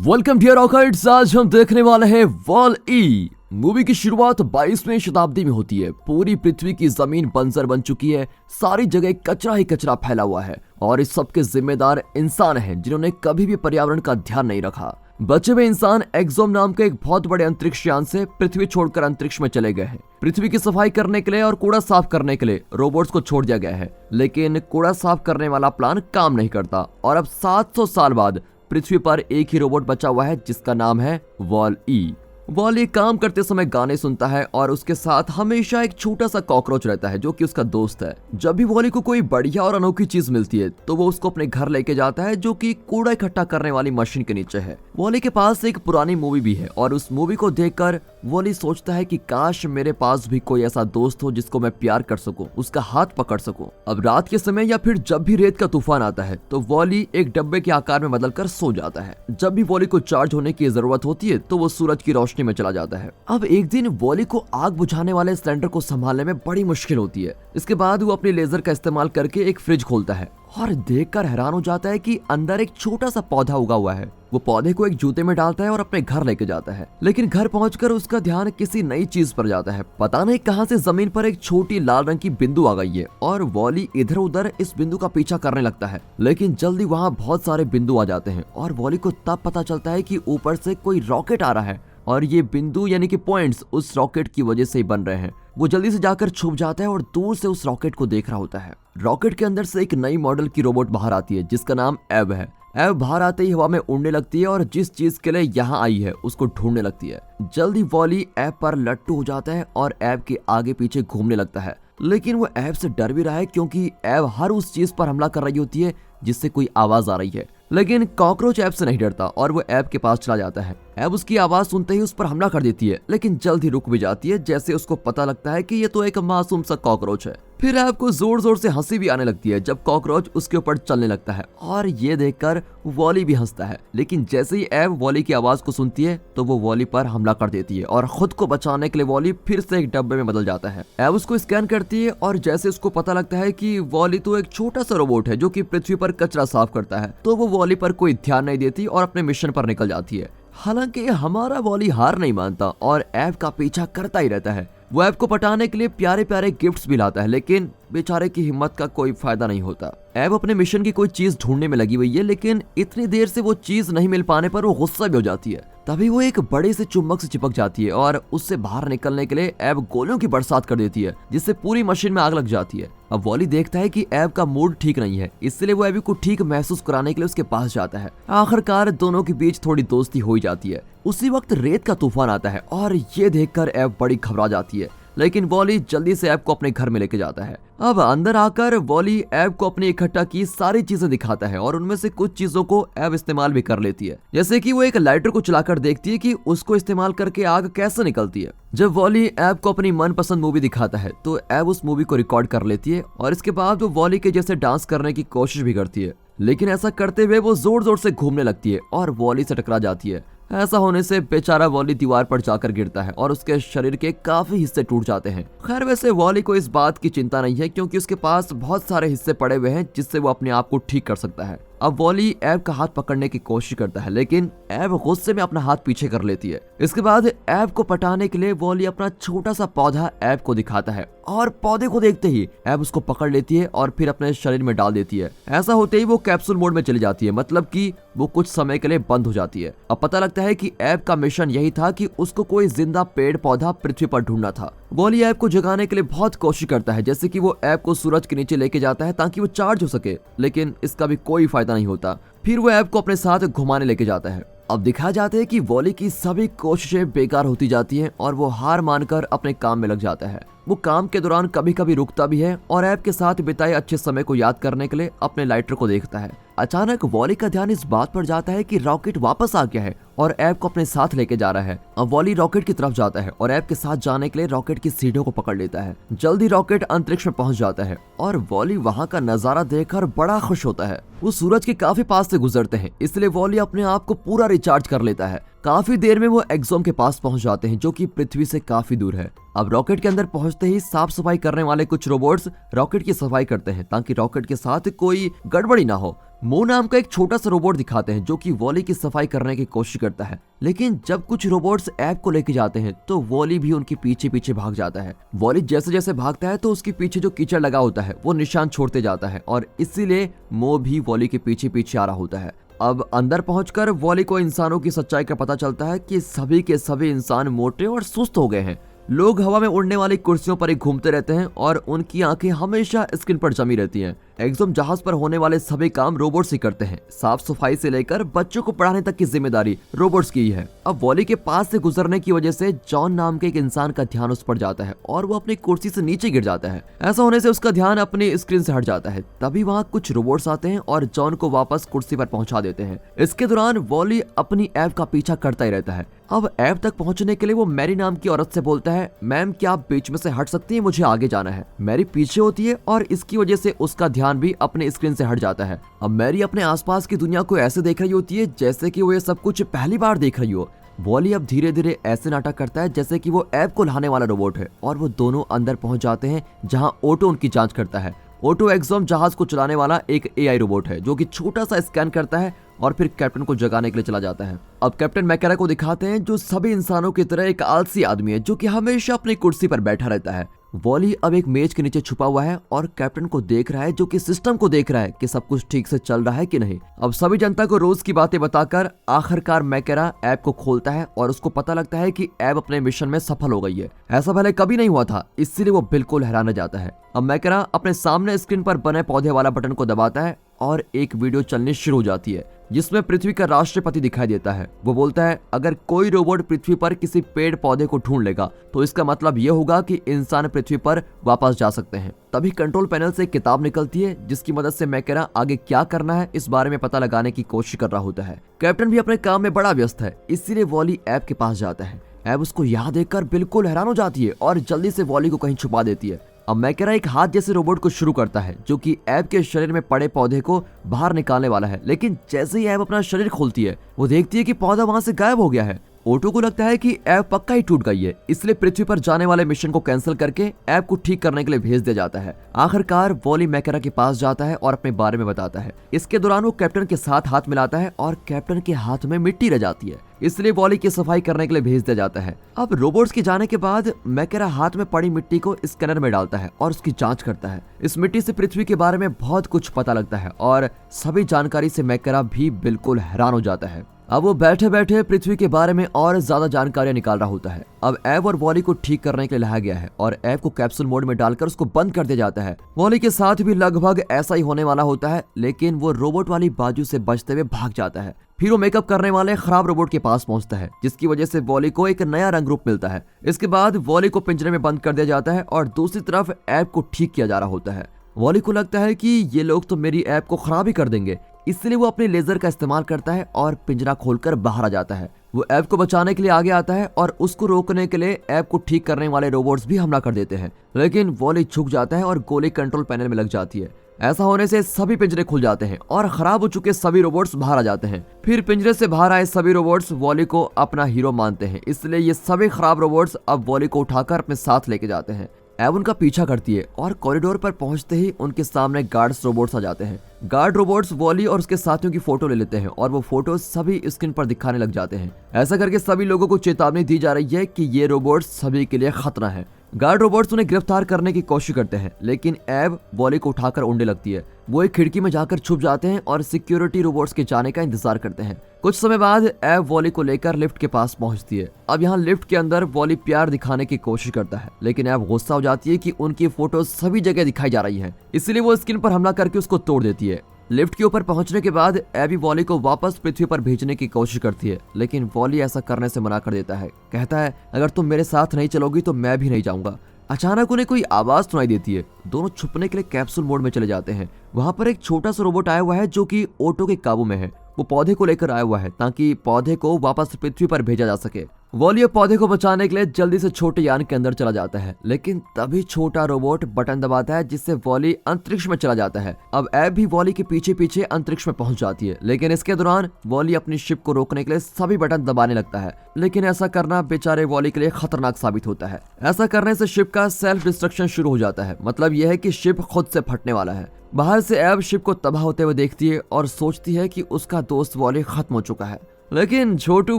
Welcome dear rockers. आज हम देखने वाले हैं वॉल ई मूवी की शुरुआत 22वीं शताब्दी में होती है। पूरी पृथ्वी की जमीन बंजर बन चुकी है, सारी जगह कचरा ही कचरा फैला हुआ है और इस सब के जिम्मेदार इंसान हैं जिन्होंने कभी भी पर्यावरण का ध्यान नहीं रखा। बचे हुए इंसान एक्सोम नाम के एक बहुत बड़े अंतरिक्ष यान से पृथ्वी छोड़कर अंतरिक्ष में चले गए हैं। पृथ्वी की सफाई करने के लिए और कूड़ा साफ करने के लिए रोबोट्स को छोड़ दिया गया है, लेकिन कूड़ा साफ करने वाला प्लान काम नहीं करता और अब 700 साल बाद पृथ्वी पर एक ही रोबोट बचा हुआ है जिसका नाम है वॉल ई। वॉल ई काम करते समय गाने सुनता है और उसके साथ हमेशा एक छोटा सा कॉकरोच रहता है जो कि उसका दोस्त है। जब भी वॉली को कोई बढ़िया और अनोखी चीज मिलती है तो वो उसको अपने घर लेके जाता है जो कि कूड़ा इकट्ठा करने वाली मशीन के नीचे है। वॉली के पास एक पुरानी मूवी भी है और उस मूवी को देखकर वॉली सोचता है कि काश मेरे पास भी कोई ऐसा दोस्त हो जिसको मैं प्यार कर सकूं, उसका हाथ पकड़ सकूं। अब रात के समय या फिर जब भी रेत का तूफान आता है तो वॉली एक डब्बे के आकार में बदलकर सो जाता है। जब भी वॉली को चार्ज होने की जरूरत होती है तो वो सूरज की रोशनी में चला जाता है। अब एक दिन वॉली को आग बुझाने वाले सिलेंडर को संभालने में बड़ी मुश्किल होती है। इसके बाद वो अपने लेजर का इस्तेमाल करके एक फ्रिज खोलता है और देखकर हैरान हो जाता है कि अंदर एक छोटा सा पौधा उगा हुआ है। वो पौधे को एक जूते में डालता है और अपने घर लेके जाता है, लेकिन घर पहुंचकर उसका ध्यान किसी नई चीज पर जाता है। पता नहीं कहां से जमीन पर एक छोटी लाल रंग की बिंदु आ गई है और वॉली इधर उधर इस बिंदु का पीछा करने लगता है, लेकिन जल्दी वहां बहुत सारे बिंदु आ जाते हैं और वॉली को तब पता चलता है कि ऊपर से कोई रॉकेट आ रहा है और ये बिंदु यानी कि पॉइंट्स उस रॉकेट की वजह से ही बन रहे हैं। वो जल्दी से जाकर छुप जाता है और दूर से उस रॉकेट को देख रहा होता है। रॉकेट के अंदर से एक नई मॉडल की रोबोट बाहर आती है जिसका नाम एब है। एब बाहर आते ही हवा में उड़ने लगती है और जिस चीज के लिए यहाँ आई है उसको ढूंढने लगती है। जल्दी वॉली एब पर लट्टू हो जाता है और एब के आगे पीछे घूमने लगता है, लेकिन वो एब से डर भी रहा है क्योंकि एब हर उस चीज पर हमला कर रही होती है जिससे कोई आवाज आ रही है। लेकिन कॉकरोच एब से नहीं डरता और वो एब के पास चला जाता है। एब उसकी आवाज सुनते ही उस पर हमला कर देती है, लेकिन जल्द ही रुक भी जाती है जैसे उसको पता लगता है कि ये तो एक मासूम सा कॉकरोच है। फिर एब को जोर जोर से हंसी भी आने लगती है जब कॉकरोच उसके ऊपर चलने लगता है और ये देखकर वॉली भी हंसता है। लेकिन जैसे ही एब वॉली की आवाज को सुनती है तो वो वॉली पर हमला कर देती है और खुद को बचाने के लिए वॉली फिर से एक डब्बे में बदल जाता है। एब उसको स्कैन करती है और जैसे उसको पता लगता है कि वॉली तो एक छोटा सा रोबोट है जो कि पृथ्वी पर कचरा साफ करता है, तो वो वॉली पर कोई ध्यान नहीं देती और अपने मिशन पर निकल जाती है। हालांकि हमारा वॉली हार नहीं मानता और एब का पीछा करता ही रहता है। वो एब को पटाने के लिए प्यारे प्यारे गिफ्ट्स भी लाता है, लेकिन बेचारे की हिम्मत का कोई फायदा नहीं होता। एब अपने मिशन की कोई चीज ढूंढने में लगी हुई है, लेकिन इतनी देर से वो चीज नहीं मिल पाने पर वो गुस्सा भी हो जाती है। तभी वो एक बड़े से चुम्बक से चिपक जाती है और उससे बाहर निकलने के लिए एब गोलियों की बरसात कर देती है जिससे पूरी मशीन में आग लग जाती है। अब वॉली देखता है कि एब का मूड ठीक नहीं है, इसलिए वो एबी को ठीक महसूस कराने के लिए उसके पास जाता है। आखिरकार दोनों के बीच थोड़ी दोस्ती हो ही जाती है। उसी वक्त रेत का तूफान आता है और ये देखकर एब बड़ी घबरा जाती है, लेकिन वॉली जल्दी से एब को अपने घर में लेके जाता है। अब अंदर आकर वॉली एब को अपनी इकट्ठा की सारी चीजें दिखाता है और उनमें से कुछ चीजों को एब इस्तेमाल भी कर लेती है, जैसे कि वो एक लाइटर को चलाकर देखती है कि उसको इस्तेमाल करके आग कैसे निकलती है। जब वॉली एब को अपनी मनपसंद मूवी दिखाता है तो एब उस मूवी को रिकॉर्ड कर लेती है और इसके बाद वो वॉली के जैसे डांस करने की कोशिश भी करती है, लेकिन ऐसा करते हुए वो जोर जोर से घूमने लगती है और वॉली से टकरा जाती है। ऐसा होने से बेचारा वॉली दीवार पर जाकर गिरता है और उसके शरीर के काफी हिस्से टूट जाते हैं। खैर वैसे वॉली को इस बात की चिंता नहीं है क्योंकि उसके पास बहुत सारे हिस्से पड़े हुए हैं जिससे वो अपने आप को ठीक कर सकता है। अब वॉली एब का हाथ पकड़ने की कोशिश करता है, लेकिन एब गुस्से में अपना हाथ पीछे कर लेती है। इसके बाद एब को पटाने के लिए वॉली अपना छोटा सा पौधा एब को दिखाता है और पौधे को देखते ही एब उसको पकड़ लेती है और फिर अपने शरीर में डाल देती है। ऐसा होते ही वो कैप्सूल मोड में चली जाती है, मतलब कि वो कुछ समय के लिए बंद हो जाती है। अब पता लगता है कि एब का मिशन यही था कि उसको कोई जिंदा पेड़ पौधा पृथ्वी पर ढूंढना था। वॉली एब को जगाने के लिए बहुत कोशिश करता है, जैसे कि वो एब को सूरज के नीचे लेके जाता है ताकि वो चार्ज हो सके, लेकिन इसका भी कोई फायदा नहीं होता। फिर वो एब को अपने साथ घुमाने लेके जाता है। अब दिखाया जाता है कि वॉली की सभी कोशिशें बेकार होती जाती हैं और वो हार मानकर अपने काम में लग जाता है। वो काम के दौरान कभी कभी रुकता भी है और एब के साथ बिताए अच्छे समय को याद करने के लिए अपने लाइटर को देखता है। अचानक वॉली का ध्यान इस बात पर जाता है कि रॉकेट वापस आ गया है और ऐब को अपने साथ लेके जा रहा है। अब वॉली रॉकेट की तरफ जाता है और ऐब के साथ जाने के लिए रॉकेट की सीढ़ियों को पकड़ लेता है। जल्दी रॉकेट अंतरिक्ष में पहुंच जाता है और वॉली वहां का नजारा देखकर बड़ा खुश होता है। वो सूरज के काफी पास से गुजरते हैं, इसलिए वॉली अपने आप को पूरा रिचार्ज कर लेता है। काफी देर में वो एक्सोम के पास पहुंच जाते हैं जो कि पृथ्वी से काफी दूर है। अब रॉकेट के अंदर पहुंचते ही साफ सफाई करने वाले कुछ रोबोट्स रॉकेट की सफाई करते हैं ताकि रॉकेट के साथ कोई गड़बड़ी ना हो। मो नाम का एक छोटा सा रोबोट दिखाते हैं जो कि वॉली की सफाई करने की कोशिश करता है, लेकिन जब कुछ रोबोट्स ऐब को लेके जाते हैं तो वॉली भी उनके पीछे पीछे भाग जाता है। वॉली जैसे जैसे भागता है तो उसके पीछे जो कीचड़ लगा होता है वो निशान छोड़ते जाता है और इसीलिए मो भी वॉली के पीछे पीछे आ रहा होता है। अब अंदर पहुंचकर वॉली को इंसानों की सच्चाई का पता चलता है कि सभी के सभी इंसान मोटे और सुस्त हो गए हैं। लोग हवा में उड़ने वाली कुर्सियों पर ही घूमते रहते हैं और उनकी आंखें हमेशा स्क्रीन पर जमी रहती हैं। एक्सोम जहाज पर होने वाले सभी काम रोबोट्स ही करते हैं। साफ सफाई से लेकर बच्चों को पढ़ाने तक की जिम्मेदारी रोबोट्स की ही है। अब वॉली के पास से गुजरने की वजह से जॉन नाम के एक इंसान का ध्यान उस पर जाता है और वो अपनी कुर्सी से नीचे गिर जाता है। ऐसा होने से उसका ध्यान अपनी स्क्रीन से हट जाता है। तभी वहाँ कुछ रोबोट्स आते हैं और जॉन को वापस कुर्सी पर पहुंचा देते हैं। इसके दौरान वॉली अपनी ऐब का पीछा करता ही रहता है। अब ऐब तक पहुंचने के लिए वो मैरी नाम की औरत से बोलता है, मैम क्या आप बीच में से हट सकती हैं, मुझे आगे जाना है। मैरी पीछे होती है और इसकी वजह से उसका ध्यान भी अपने स्क्रीन से हट जाता है। अब मैरी अपने आसपास की दुनिया को ऐसे देख रही होती है जैसे कि वो ये सब कुछ पहली बार देख रही हो। वॉली अब धीरे धीरे ऐसे नाटक करता है जैसे कि वो ऐब को लाने वाला रोबोट है और वो दोनों अंदर पहुंच जाते हैं जहाँ ओटो उनकी जांच करता है। ओटो एक्सोम जहाज को चलाने वाला एक एआई रोबोट है जो कि छोटा सा स्कैन करता है और फिर कैप्टन को जगाने के लिए चला जाता है। अब कैप्टन मैकेरा को दिखाते हैं जो सभी इंसानों की तरह एक आलसी आदमी है जो कि हमेशा अपनी कुर्सी पर बैठा रहता है। वॉली अब एक मेज के नीचे छुपा हुआ है और कैप्टन को देख रहा है जो कि सिस्टम को देख रहा है कि सब कुछ ठीक से चल रहा है कि नहीं। अब सभी जनता को रोज की बातें बताकर आखिरकार मैकेरा ऐब को खोलता है और उसको पता लगता है कि ऐब अपने मिशन में सफल हो गई है। ऐसा पहले कभी नहीं हुआ था, इसीलिए वो बिल्कुल हैरान रह जाता है। अब मैकेरा अपने सामने स्क्रीन पर बने पौधे वाला बटन को दबाता है और एक वीडियो चलनी शुरू हो जाती है जिसमें पृथ्वी का राष्ट्रपति दिखाई देता है। वो बोलता है, अगर कोई रोबोट पृथ्वी पर किसी पेड़ पौधे को ढूंढ लेगा तो इसका मतलब ये होगा कि इंसान पृथ्वी पर वापस जा सकते हैं। तभी कंट्रोल पैनल से एक किताब निकलती है जिसकी मदद से मैकेरा आगे क्या करना है इस बारे में पता लगाने की कोशिश कर रहा होता है। कैप्टन भी अपने काम में बड़ा व्यस्त है, इसीलिए वॉली ऐब के पास जाता है। ऐब उसको यहाँ देखकर बिल्कुल हैरान हो जाती है और जल्दी से वॉली को कहीं छुपा देती है। अब मैकेरा एक हाथ जैसे रोबोट को शुरू करता है जो कि ऐब के शरीर में पड़े पौधे को बाहर निकालने वाला है, लेकिन जैसे ही ऐब अपना शरीर खोलती है वो देखती है कि पौधा वहां से गायब हो गया है। ओटो को लगता है कि ऐब पक्का ही टूट गई है, इसलिए पृथ्वी पर जाने वाले मिशन को कैंसिल करके ऐब को ठीक करने के लिए भेज दिया जाता है। आखिरकार वॉली मैकेरा के पास जाता है और अपने बारे में बताता है। इसके दौरान वो कैप्टन के साथ हाथ मिलाता है और कैप्टन के हाथ में मिट्टी रह जाती है, इसलिए वॉली की सफाई करने के लिए भेज दिया जाता है। अब रोबोट्स के जाने के बाद मैकेरा हाथ में पड़ी मिट्टी को स्कैनर में डालता है और उसकी जांच करता है। इस मिट्टी से पृथ्वी के बारे में बहुत कुछ पता लगता है और सभी जानकारी से मैकेरा भी बिल्कुल हैरान हो जाता है। अब वो बैठे बैठे पृथ्वी के बारे में और ज्यादा जानकारियां निकाल रहा होता है। अब ऐब और वॉली को ठीक करने के लिए लाया गया है और ऐब को कैप्सूल मोड में डालकर उसको बंद कर दिया जाता है। वॉली के साथ भी लगभग ऐसा ही होने वाला होता है, लेकिन वो रोबोट वाली बाजू से बचते हुए भाग जाता है। फिर वो मेकअप करने वाले खराब रोबोट के पास पहुंचता है जिसकी वजह से वॉली को एक नया रंग रूप मिलता है। इसके बाद वॉली को पिंजरे में बंद कर दिया जाता है और दूसरी तरफ ऐब को ठीक किया जा रहा होता है। वॉली को लगता है कि ये लोग तो मेरी ऐब को खराब ही कर देंगे, इसलिए वो अपने लेजर का इस्तेमाल करता है और पिंजरा खोलकर बाहर आ जाता है। वो ऐब को बचाने के लिए आगे आता है और उसको रोकने के लिए ऐब को ठीक करने वाले रोबोट्स भी हमला कर देते हैं, लेकिन वॉली झुक जाता है और गोली कंट्रोल पैनल में लग जाती है। ऐसा होने से सभी पिंजरे खुल जाते हैं और खराब हो चुके सभी रोबोट्स बाहर आ जाते हैं। फिर पिंजरे से बाहर आए सभी रोबोट्स वॉली को अपना हीरो मानते हैं, इसलिए ये सभी खराब रोबोट्स अब वॉली को उठाकर अपने साथ लेके जाते हैं। ऐब उनका पीछा करती है और कॉरिडोर पर पहुंचते ही उनके सामने गार्ड्स रोबोट्स आ जाते हैं। गार्ड रोबोट्स वॉली और उसके साथियों की फोटो ले लेते हैं और वो फोटो सभी स्क्रीन पर दिखाने लग जाते हैं। ऐसा करके सभी लोगों को चेतावनी दी जा रही है कि ये रोबोट्स सभी के लिए खतरा है। गार्ड रोबोट्स उन्हें गिरफ्तार करने की कोशिश करते हैं, लेकिन ऐब वॉली को उठाकर उड़ने लगती है। वो एक खिड़की में जाकर छुप जाते हैं और सिक्योरिटी रोबोट्स के जाने का इंतजार करते हैं। कुछ समय बाद ऐब वॉली को लेकर लिफ्ट के पास पहुंचती है। अब यहाँ लिफ्ट के अंदर वॉली प्यार दिखाने की कोशिश करता है, लेकिन ऐब गुस्सा हो जाती है कि उनकी फोटो सभी जगह दिखाई जा रही है, इसलिए वो स्क्रीन पर हमला करके उसको तोड़ देती है। लिफ्ट के ऊपर पहुंचने के बाद एबी वॉली को वापस पृथ्वी पर भेजने की कोशिश करती है, लेकिन वॉली ऐसा करने से मना कर देता है। कहता है, अगर तुम मेरे साथ नहीं चलोगी तो मैं भी नहीं जाऊंगा। अचानक उन्हें कोई आवाज सुनाई देती है। दोनों छुपने के लिए कैप्सूल मोड में चले जाते हैं। वहां पर एक छोटा सा रोबोट आया हुआ है जो कि ओटो के काबू में है। वो पौधे को लेकर आया हुआ है ताकि पौधे को वापस पृथ्वी पर भेजा जा सके। वॉली पौधे को बचाने के लिए जल्दी से छोटे यान के अंदर चला जाता है, लेकिन तभी छोटा रोबोट बटन दबाता है जिससे वॉली अंतरिक्ष में चला जाता है। अब एब भी वॉली के पीछे पीछे अंतरिक्ष में पहुंच जाती है, लेकिन इसके दौरान वॉली अपनी शिप को रोकने के लिए सभी बटन दबाने लगता है, लेकिन ऐसा करना बेचारे वॉली के लिए खतरनाक साबित होता है। ऐसा करने से शिप का सेल्फ डिस्ट्रक्शन शुरू हो जाता है। मतलब यह है कि शिप खुद से फटने वाला है। बाहर से एब शिप को तबाह होते हुए देखती है और सोचती है कि उसका दोस्त वॉली खत्म हो चुका है, लेकिन छोटू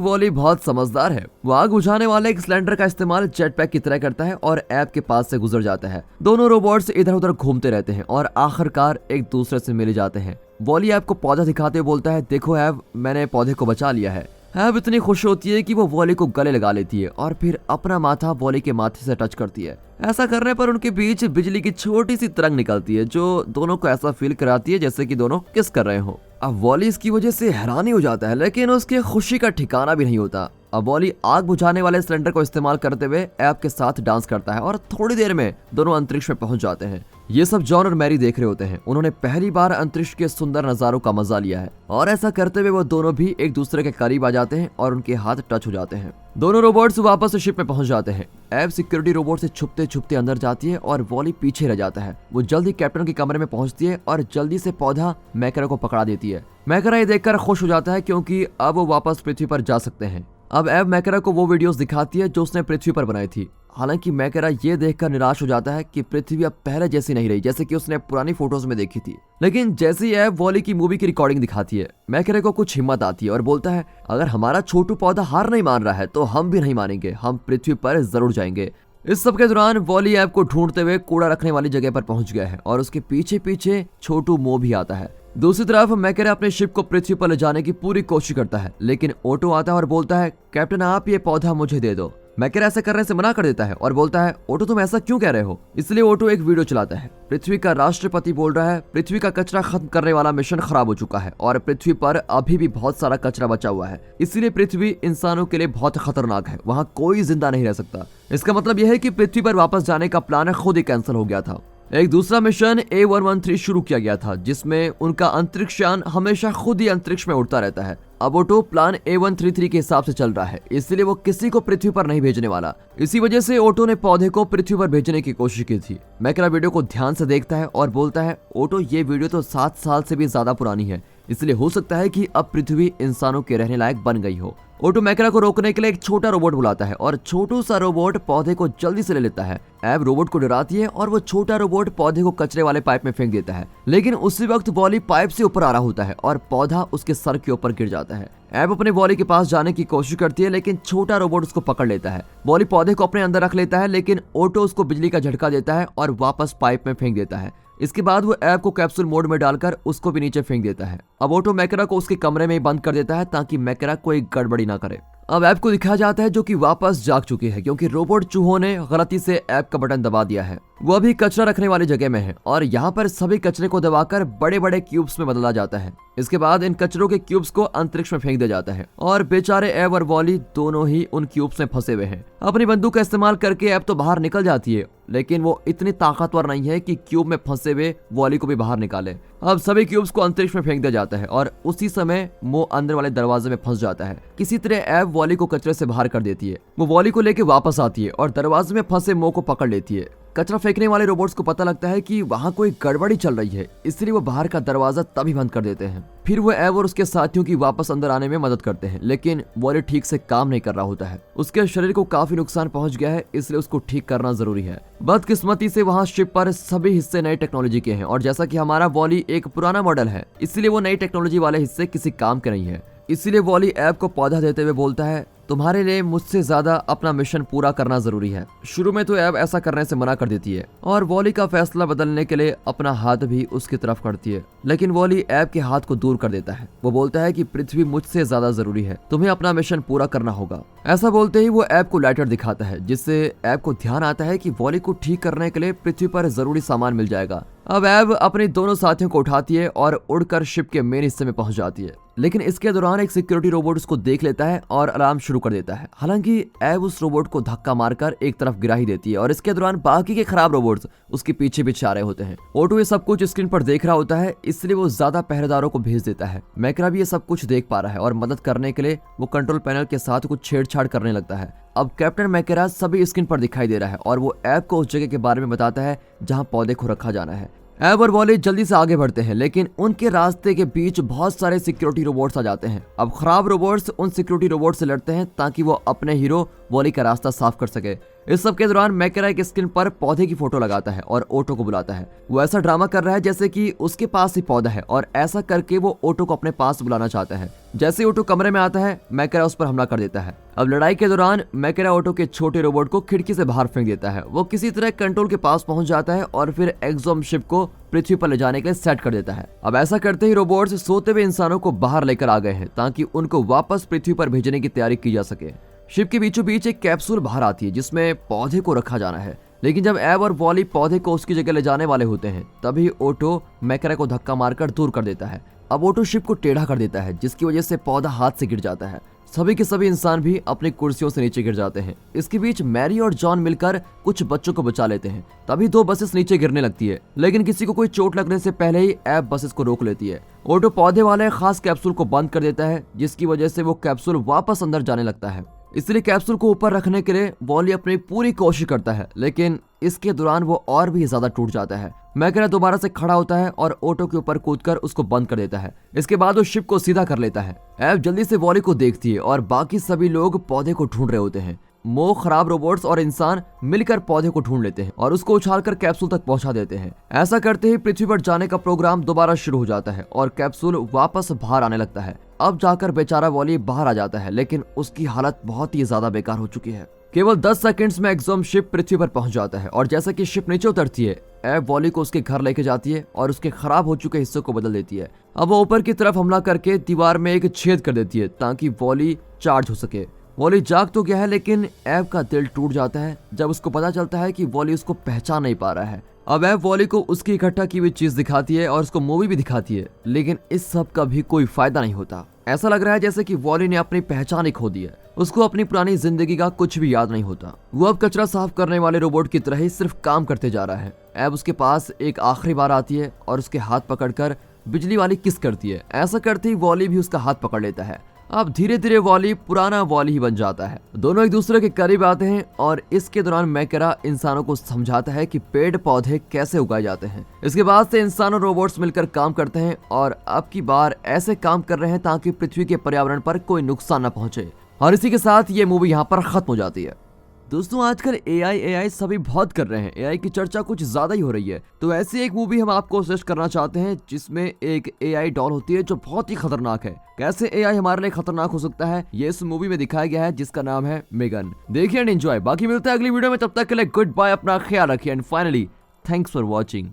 वॉली बहुत समझदार है। वो आग बुझाने वाले एक सिलेंडर का इस्तेमाल जेट पैक की तरह करता है और एब के पास से गुजर जाता है। दोनों रोबोट्स इधर उधर घूमते रहते हैं और आखिरकार एक दूसरे से मिल जाते हैं। वॉली एब को पौधा दिखाते हुए बोलता है, देखो एब, मैंने पौधे को बचा लिया है। एब इतनी खुश होती है कि वो वॉली को गले लगा लेती है और फिर अपना माथा वॉली के माथे से टच करती है। ऐसा करने पर उनके बीच बिजली की छोटी सी तरंग निकलती है जो दोनों को ऐसा फील कराती है जैसे कि दोनों किस कर रहे हो। अब वॉली इसकी वजह से हैरानी हो जाता है, लेकिन उसकी खुशी का ठिकाना भी नहीं होता। अब वॉली आग बुझाने वाले सिलेंडर को इस्तेमाल करते हुए एब के साथ डांस करता है और थोड़ी देर में दोनों अंतरिक्ष में पहुंच जाते हैं। ये सब जॉन और मैरी देख रहे होते हैं। उन्होंने पहली बार अंतरिक्ष के सुंदर नजारों का मजा लिया है और ऐसा करते हुए वो दोनों भी एक दूसरे के करीब आ जाते हैं और उनके हाथ टच हो जाते हैं। दोनों रोबोट्स वापस शिप में पहुंच जाते हैं। एब सिक्योरिटी रोबोट से छुपते छुपते अंदर जाती है और वॉली पीछे रह जाता है। वो जल्दी कैप्टन के कमरे में पहुंचती है और जल्दी से पौधा मैकरा को पकड़ा देती है। मैकरा ये देखकर खुश हो जाता है क्योंकि अब वो वापस पृथ्वी पर जा सकते हैं। अब एब मैकरा को वो वीडियोस दिखाती है जो उसने पृथ्वी पर बनाई थी। हालांकि मैकरा ये देखकर निराश हो जाता है कि पृथ्वी अब पहले जैसी नहीं रही, जैसे कि उसने पुरानी फोटोज में देखी थी। लेकिन जैसे ही एब वॉली की मूवी की रिकॉर्डिंग दिखाती है, मैकरा को कुछ हिम्मत आती है और बोलता है, अगर हमारा छोटू पौधा हार नहीं मान रहा है तो हम भी नहीं मानेंगे, हम पृथ्वी पर जरूर जाएंगे। इस सब के दौरान वॉली एब को ढूंढते हुए कूड़ा रखने वाली जगह पर पहुंच गया है और उसके पीछे पीछे छोटू मो भी आता है। दूसरी तरफ मैकरा अपने शिप को पृथ्वी पर ले जाने की पूरी कोशिश करता है, लेकिन ओटो आता है और बोलता है, कैप्टन आप ये पौधा मुझे दे दो। मैकरा ऐसा करने से मना कर देता है और बोलता है, ओटो तुम ऐसा क्यों कह रहे हो। इसलिए ओटो एक वीडियो चलाता है। पृथ्वी का राष्ट्रपति बोल रहा है, पृथ्वी का कचरा खत्म करने वाला मिशन खराब हो चुका है और पृथ्वी पर अभी भी बहुत सारा कचरा बचा हुआ है, इसलिए पृथ्वी इंसानों के लिए बहुत खतरनाक है, वहाँ कोई जिंदा नहीं रह सकता। इसका मतलब यह है कि पृथ्वी पर वापस जाने का प्लान खुद ही कैंसिल हो गया था। एक दूसरा मिशन A113 शुरू किया गया था जिसमें उनका अंतरिक्ष यान हमेशा खुद ही अंतरिक्ष में उड़ता रहता है। अब ओटो प्लान A133 के हिसाब से चल रहा है, इसलिए वो किसी को पृथ्वी पर नहीं भेजने वाला। इसी वजह से ओटो ने पौधे को पृथ्वी पर भेजने की कोशिश की थी। मैकरा वीडियो को ध्यान से देखता है और बोलता है, ओटो ये वीडियो तो 7 साल से भी ज्यादा पुरानी है, इसलिए हो सकता है कि अब पृथ्वी इंसानों के रहने लायक बन गई हो। ओटो मैकरा को रोकने के लिए एक छोटा रोबोट बुलाता है और छोटू सा रोबोट पौधे को जल्दी से ले लेता है। एब रोबोट को डराती है और वो छोटा रोबोट पौधे को कचरे वाले पाइप में फेंक देता है, लेकिन उसी वक्त वॉली पाइप से ऊपर आ रहा होता है और पौधा उसके सर के ऊपर गिर जाता है। एब अपने वॉली के पास जाने की कोशिश करती है, लेकिन छोटा रोबोट उसको पकड़ लेता है। वॉली पौधे को अपने अंदर रख लेता है, लेकिन ओटो उसको बिजली का झटका देता है और वापस पाइप में फेंक देता है। इसके बाद वो एब को कैप्सूल मोड में डालकर उसको भी नीचे फेंक देता है। अब ओटो मैकरा को उसके कमरे में ही बंद कर देता है ताकि मैकरा कोई गड़बड़ी ना करे। अब एब को दिखाया जाता है जो कि वापस जाग चुकी है क्योंकि रोबोट चूहों ने गलती से एब का बटन दबा दिया है। वो अभी कचरा रखने वाली जगह में है और यहाँ पर सभी कचरे को दबाकर बड़े बड़े क्यूब्स में बदला जाता है। इसके बाद इन कचरों के क्यूब्स को अंतरिक्ष में फेंक दिया जाता है और बेचारे एब और वॉली दोनों ही उन क्यूब्स में फंसे हुए हैं। अपनी बंदूक का इस्तेमाल करके एब तो बाहर निकल जाती है, लेकिन वो इतनी ताकतवर नहीं है कि क्यूब में फंसे हुए वॉली को भी बाहर निकाले। अब सभी क्यूब्स को अंतरिक्ष में फेंक दिया जाता है और उसी समय मो अंदर वाले दरवाजे में फंस जाता है। किसी तरह एब वॉली को कचरे से बाहर कर देती है। वो वॉली को लेके वापस आती है और दरवाजे में फंसे मो को पकड़ लेती है। कचरा फेंकने वाले रोबोट्स को पता लगता है कि वहाँ कोई गड़बड़ी चल रही है, इसलिए वो बाहर का दरवाजा तभी बंद कर देते हैं। फिर वो एब और उसके साथियों की वापस अंदर आने में मदद करते हैं, लेकिन वॉली ठीक से काम नहीं कर रहा होता है। उसके शरीर को काफी नुकसान पहुंच गया है, इसलिए उसको ठीक करना जरूरी है। बदकिस्मती से वहाँ शिप पर सभी हिस्से नई टेक्नोलॉजी के हैं और जैसा कि हमारा वॉली एक पुराना मॉडल है, इसलिए वो नई टेक्नोलॉजी वाले हिस्से किसी काम के नहीं है। इसीलिए वॉली एब को पौधा देते हुए बोलता है, तुम्हारे लिए मुझसे ज्यादा अपना मिशन पूरा करना जरूरी है। शुरू में तो एब ऐसा करने से मना कर देती है और वॉली का फैसला बदलने के लिए अपना हाथ भी उसकी तरफ करती है, लेकिन वॉली एब के हाथ को दूर कर देता है। वो बोलता है कि पृथ्वी मुझसे ज्यादा जरूरी है, तुम्हें अपना मिशन पूरा करना होगा। ऐसा बोलते ही वो एब को लाइटर दिखाता है, जिससे एब को ध्यान आता है कि वॉली को ठीक करने के लिए पृथ्वी पर जरूरी सामान मिल जाएगा। अब एब अपने दोनों साथियों को उठाती है और उड़कर शिप के मेन हिस्से में पहुंच जाती है। लेकिन इसके दौरान एक सिक्योरिटी रोबोट उसको देख लेता है और अलार्म शुरू कर देता है। हालांकि एब उस रोबोट को धक्का मारकर एक तरफ गिरा ही देती है और इसके दौरान बाकी के खराब रोबोट्स उसके पीछे पीछे आ रहे होते हैं। ओटो ये सब कुछ स्क्रीन पर देख रहा होता है, इसलिए वो ज्यादा पहरेदारों को भेज देता है। मैकरा भी ये सब कुछ देख पा रहा है और मदद करने के लिए वो कंट्रोल पैनल के साथ कुछ छेड़छाड़ करने लगता है। अब कैप्टन मैकेरा सभी स्क्रीन पर दिखाई दे रहा है और वो एब को उस जगह के बारे में बताता है जहां पौधे को रखा जाना है। एब और वॉली जल्दी से आगे बढ़ते हैं, लेकिन उनके रास्ते के बीच बहुत सारे सिक्योरिटी रोबोट्स आ जाते हैं। अब खराब रोबोट्स उन सिक्योरिटी रोबोट से लड़ते हैं ताकि वो अपने हीरो वॉली का रास्ता साफ कर सके। इस सब के दौरान मैकेरा एक स्क्रीन पर पौधे की फोटो लगाता है और ओटो को बुलाता है। वो ऐसा ड्रामा कर रहा है जैसे कि उसके पास ही पौधा है और ऐसा करके वो ओटो को अपने पास बुलाना चाहता है। जैसे ओटो कमरे में आता है, मैकेरा उस पर हमला कर देता है। अब लड़ाई के दौरान मैकेरा ओटो के छोटे रोबोट को खिड़की से बाहर फेंक देता है। वो किसी तरह कंट्रोल के पास पहुंच जाता है और फिर एक्सोम शिप को पृथ्वी पर ले जाने के लिए सेट कर देता है। अब ऐसा करते ही रोबोट्स सोते हुए इंसानों को बाहर लेकर आ गए हैं ताकि उनको वापस पृथ्वी पर भेजने की तैयारी की जा सके। शिप के बीचों बीच एक कैप्सूल बाहर आती है जिसमें पौधे को रखा जाना है, लेकिन जब एब और वॉली पौधे को उसकी जगह ले जाने वाले होते हैं तभी ओटो मैकेरा को धक्का मारकर दूर कर देता है। अब ओटो शिप को टेढ़ा कर देता है जिसकी वजह से पौधा हाथ से गिर जाता है। सभी के सभी इंसान भी अपनी कुर्सियों से नीचे गिर जाते हैं। इसके बीच मैरी और जॉन मिलकर कुछ बच्चों को बचा लेते हैं। तभी 2 बसेस नीचे गिरने लगती है, लेकिन किसी को कोई चोट लगने से पहले ही एब बसेस को रोक लेती है। ओटो पौधे वाले खास कैप्सूल को बंद कर देता है जिसकी वजह से वो कैप्सूल वापस अंदर जाने लगता है। इसलिए कैप्सूल को ऊपर रखने के लिए वॉली अपनी पूरी कोशिश करता है, लेकिन इसके दौरान वो और भी ज्यादा टूट जाता है। मैकेरा दोबारा से खड़ा होता है और ओटो के ऊपर कूदकर उसको बंद कर देता है। इसके बाद वो शिप को सीधा कर लेता है। एब जल्दी से वॉली को देखती है और बाकी सभी लोग पौधे को ढूंढ रहे होते हैं। मो, खराब रोबोट्स और इंसान मिलकर पौधे को ढूंढ लेते हैं और उसको उछालकर कैप्सूल तक पहुंचा देते हैं। ऐसा करते ही पृथ्वी पर जाने का प्रोग्राम दोबारा शुरू हो जाता है और कैप्सूल वापस बाहर आने लगता है। अब जाकर बेचारा वॉली बाहर आ जाता है, लेकिन उसकी हालत बहुत ही ज्यादा बेकार हो चुकी है। केवल 10 सेकंड्स में एक्सोम शिप पृथ्वी पर पहुंच जाता है और जैसा कि शिप नीचे उतरती है, एब वॉली को उसके घर लेके जाती है और उसके खराब हो चुके हिस्सों को बदल देती है। अब वो ऊपर की तरफ हमला करके दीवार में एक छेद कर देती है ताकि वॉली चार्ज हो सके। वॉली जाग तो गया है, लेकिन एब का दिल टूट जाता है जब उसको पता चलता है कि वॉली उसको पहचान नहीं पा रहा है। अब एब वॉली को उसकी इकट्ठा की हुई चीज दिखाती है और उसको मूवी भी दिखाती है, लेकिन इस सब का भी कोई फायदा नहीं होता। ऐसा लग रहा है जैसे कि वॉली ने अपनी पहचान ही खो दी है। उसको अपनी पुरानी जिंदगी का कुछ भी याद नहीं होता। वो अब कचरा साफ करने वाले रोबोट की तरह ही सिर्फ काम करते जा रहा है। एब उसके पास एक आखिरी बार आती है और उसके हाथ पकड़कर बिजली वाली किस करती है। ऐसा करते ही वॉली भी उसका हाथ पकड़ लेता है। अब धीरे धीरे वॉली पुराना वॉली ही बन जाता है। दोनों एक दूसरे के करीब आते हैं और इसके दौरान मैकेरा इंसानों को समझाता है कि पेड़ पौधे कैसे उगाए जाते हैं। इसके बाद से इंसान और रोबोट्स मिलकर काम करते हैं और अब की बार ऐसे काम कर रहे हैं ताकि पृथ्वी के पर्यावरण पर कोई नुकसान न पहुंचे। और इसी के साथ ये मूवी यहाँ पर खत्म हो जाती है। दोस्तों, आजकल एआई सभी बहुत कर रहे हैं। एआई की चर्चा कुछ ज्यादा ही हो रही है, तो ऐसी एक मूवी हम आपको सजेस्ट करना चाहते हैं जिसमें एक एआई डॉल होती है जो बहुत ही खतरनाक है। कैसे एआई हमारे लिए खतरनाक हो सकता है ये इस मूवी में दिखाया गया है, जिसका नाम है मेगन। देखिए एंड एंजॉय। बाकी मिलते हैं अगली वीडियो में, तब तक के लिए गुड बाय, अपना ख्याल रखिए and finally thanks for watching.